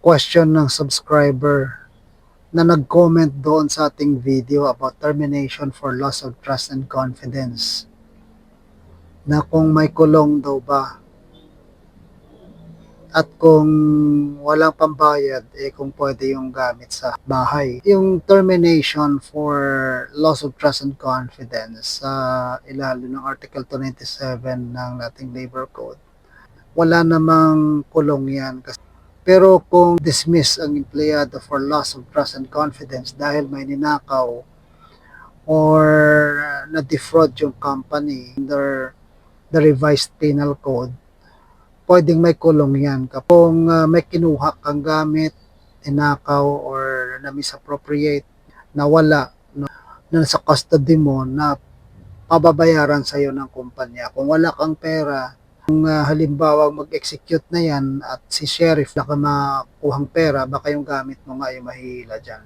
question ng subscriber na nag-comment doon sa ating video about termination for loss of trust and confidence, na kung may kulong daw ba, at kung walang pambayad, kung pwede yung gamit sa bahay. Yung termination for loss of trust and confidence sa ilalim ng Article 297 ng ating Labor Code, wala namang kulong yan. Pero kung dismiss ang empleyado for loss of trust and confidence dahil may ninakaw or na-defraud yung company under the revised penal code, pwedeng may kulong yan. Kung may kinuha kang gamit, inakaw, or na-misappropriate, nawala, no, na sa custody mo, na pababayaran sa'yo ng kumpanya. Kung wala kang pera, kung halimbawa mag-execute na yan at si sheriff na ka makuhang pera, baka yung gamit mo nga ay mahihila dyan.